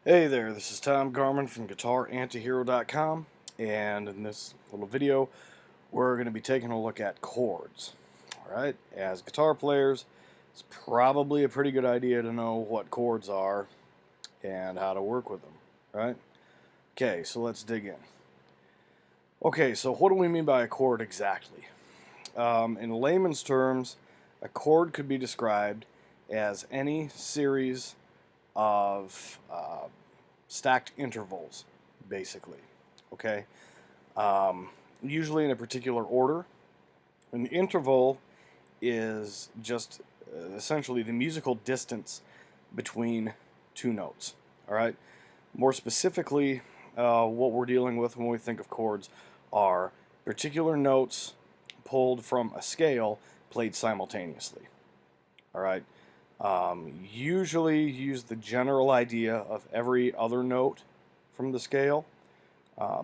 Hey there, this is Tom Garman from GuitarAntihero.com, and in this little video we're going to be taking a look at chords. Alright, as guitar players, it's probably a pretty good idea to know what chords are and how to work with them, right? Okay, so let's dig in. Okay, so what do we mean by a chord exactly? In layman's terms, a chord could be described as any series of stacked intervals, basically. Okay, usually in a particular order. An interval is just essentially the musical distance between two notes. All right. More specifically, what we're dealing with when we think of chords are particular notes pulled from a scale played simultaneously. All right. Usually use the general idea of every other note from the scale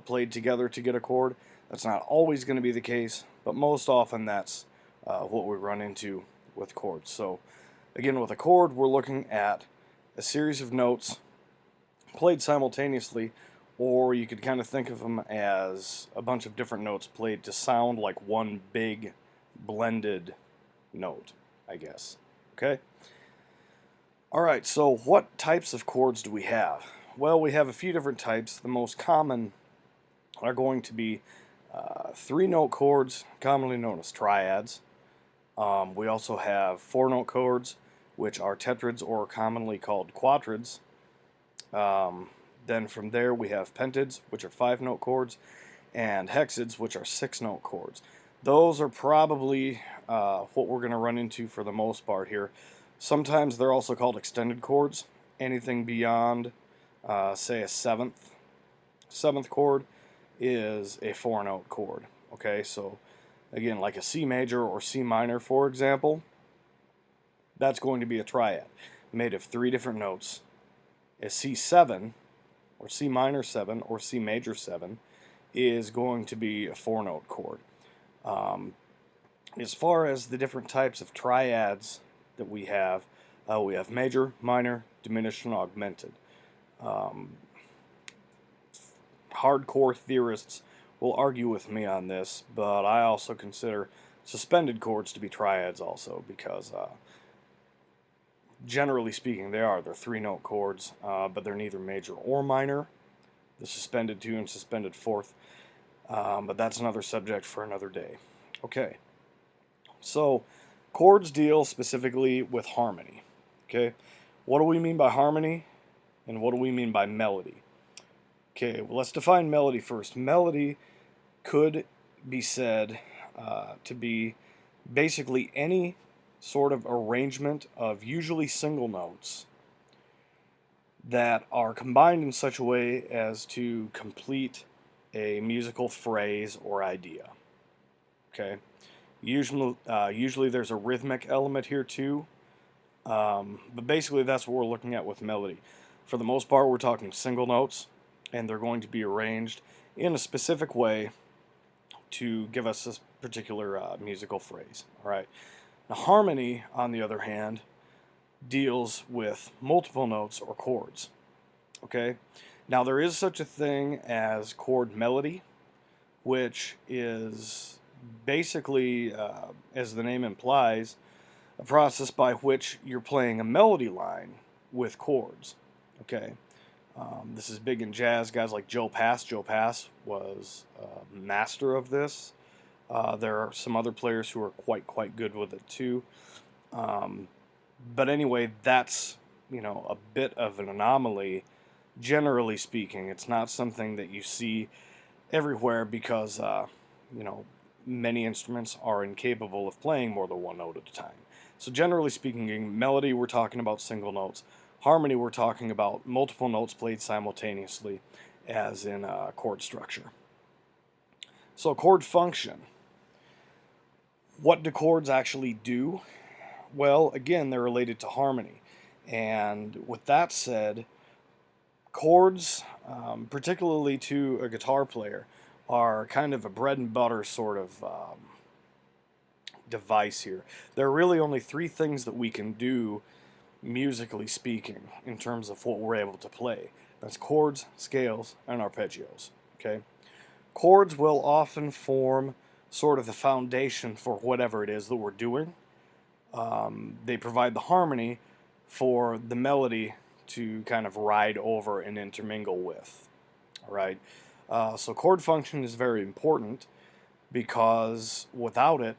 played together to get a chord. That's not always going to be the case, but most often that's what we run into with chords. So again, with a chord, we're looking at a series of notes played simultaneously, or you could kind of think of them as a bunch of different notes played to sound like one big blended note, I guess. Okay? Alright, so what types of chords do we have? Well, we have a few different types. The most common are going to be three-note chords, commonly known as triads. We also have four-note chords, which are tetrads or commonly called quadrids. Then from there we have pentads, which are five-note chords, and hexads, which are six-note chords. Those are probably what we're going to run into for the most part here. Sometimes they're also called extended chords. Anything beyond, say, a seventh chord is a four-note chord. Okay, so again, like a C major or C minor, for example, that's going to be a triad made of three different notes. A C7 or C minor 7 or C major 7 is going to be a four-note chord. As far as the different types of triads that we have major, minor, diminished, and augmented. Hardcore theorists will argue with me on this, but I also consider suspended chords to be triads also, because generally speaking they're three-note chords, but they're neither major or minor. The suspended 2 and suspended 4th, but that's another subject for another day. Okay, so chords deal specifically with harmony. Okay, what do we mean by harmony, and what do we mean by melody? Okay, well, let's define melody first. Melody could be said to be basically any sort of arrangement of usually single notes that are combined in such a way as to complete a musical phrase or idea. Okay, usually there's a rhythmic element here too, but basically that's what we're looking at with melody. For the most part, we're talking single notes, and they're going to be arranged in a specific way to give us this particular musical phrase. All right. Now, harmony, on the other hand, deals with multiple notes or chords. Okay. Now, there is such a thing as chord melody, which is basically, as the name implies, a process by which you're playing a melody line with chords. Okay. This is big in jazz. Guys like Joe Pass. Joe Pass was a master of this. There are some other players who are quite good with it too. But anyway, that's a bit of an anomaly. Generally speaking, it's not something that you see everywhere because many instruments are incapable of playing more than one note at a time. So generally speaking, melody, we're talking about single notes. Harmony, we're talking about multiple notes played simultaneously, as in chord structure. So chord function. What do chords actually do? Well, again, they're related to harmony. And with that said, chords, particularly to a guitar player, are kind of a bread and butter sort of device here. There are really only three things that we can do musically speaking, in terms of what we're able to play. That's chords, scales, and arpeggios. Okay? Chords will often form sort of the foundation for whatever it is that we're doing. They provide the harmony for the melody to kind of ride over and intermingle with. All right? So chord function is very important because without it,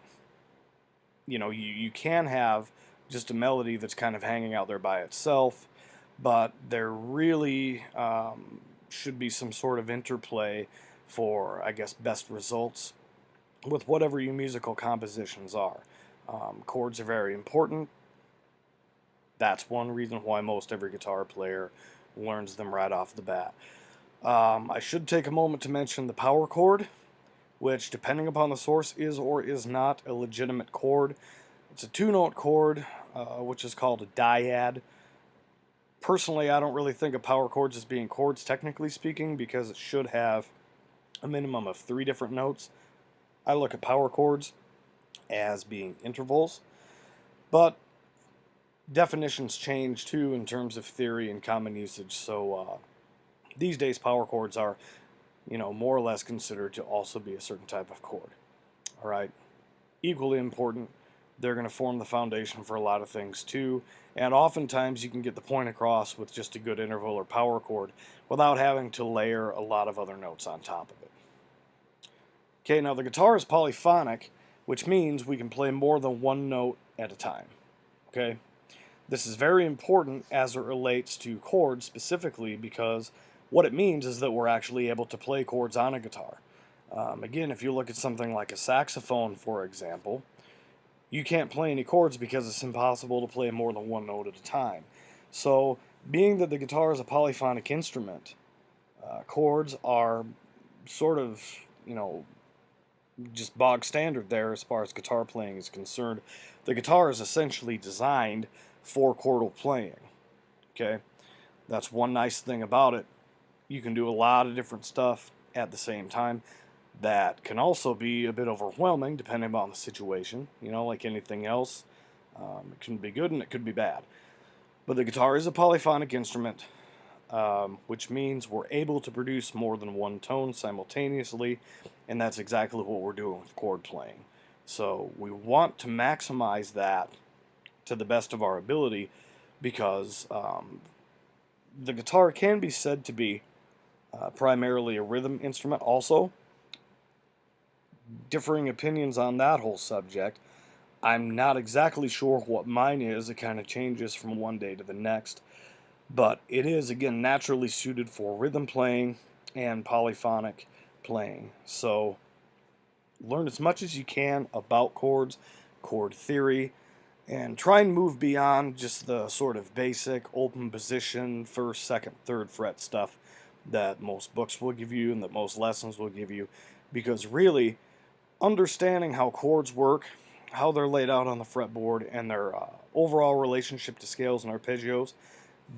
you can have just a melody that's kind of hanging out there by itself, but there really should be some sort of interplay for, I guess, best results with whatever your musical compositions are. Chords are very important. That's one reason why most every guitar player learns them right off the bat. I should take a moment to mention the power chord, which, depending upon the source, is or is not a legitimate chord. It's a two-note chord, which is called a dyad. Personally, I don't really think of power chords as being chords, technically speaking, because it should have a minimum of 3 different notes. I look at power chords as being intervals, but definitions change too in terms of theory and common usage. So these days, power chords are, more or less considered to also be a certain type of chord. All right, equally important, they're going to form the foundation for a lot of things too, and oftentimes you can get the point across with just a good interval or power chord without having to layer a lot of other notes on top of it. Okay, now the guitar is polyphonic, which means we can play more than one note at a time. Okay, this is very important as it relates to chords specifically, because what it means is that we're actually able to play chords on a guitar. Again, if you look at something like a saxophone, for example, you can't play any chords because it's impossible to play more than one note at a time. So, being that the guitar is a polyphonic instrument, chords are sort of, just bog standard there as far as guitar playing is concerned. The guitar is essentially designed for chordal playing. Okay? That's one nice thing about it. You can do a lot of different stuff at the same time. That can also be a bit overwhelming depending on the situation. Like anything else, it can be good and it could be bad. But the guitar is a polyphonic instrument, which means we're able to produce more than one tone simultaneously, and that's exactly what we're doing with chord playing. So we want to maximize that to the best of our ability, because the guitar can be said to be primarily a rhythm instrument also. Differing opinions on that whole subject. I'm not exactly sure what mine is. It kind of changes from one day to the next. But it is, again, naturally suited for rhythm playing and polyphonic playing. So learn as much as you can about chords, chord theory, and try and move beyond just the sort of basic open position, first, second, third fret stuff that most books will give you and that most lessons will give you. Because really, understanding how chords work, how they're laid out on the fretboard, and their overall relationship to scales and arpeggios,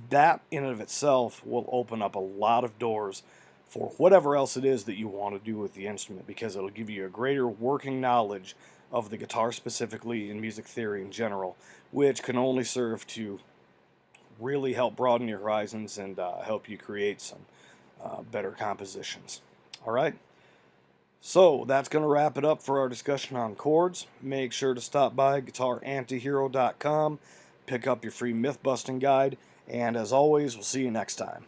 that in and of itself will open up a lot of doors for whatever else it is that you want to do with the instrument, because it'll give you a greater working knowledge of the guitar specifically and music theory in general, which can only serve to really help broaden your horizons and help you create some better compositions. All right? So that's going to wrap it up for our discussion on chords. Make sure to stop by GuitarAntihero.com, pick up your free myth-busting guide, and as always, we'll see you next time.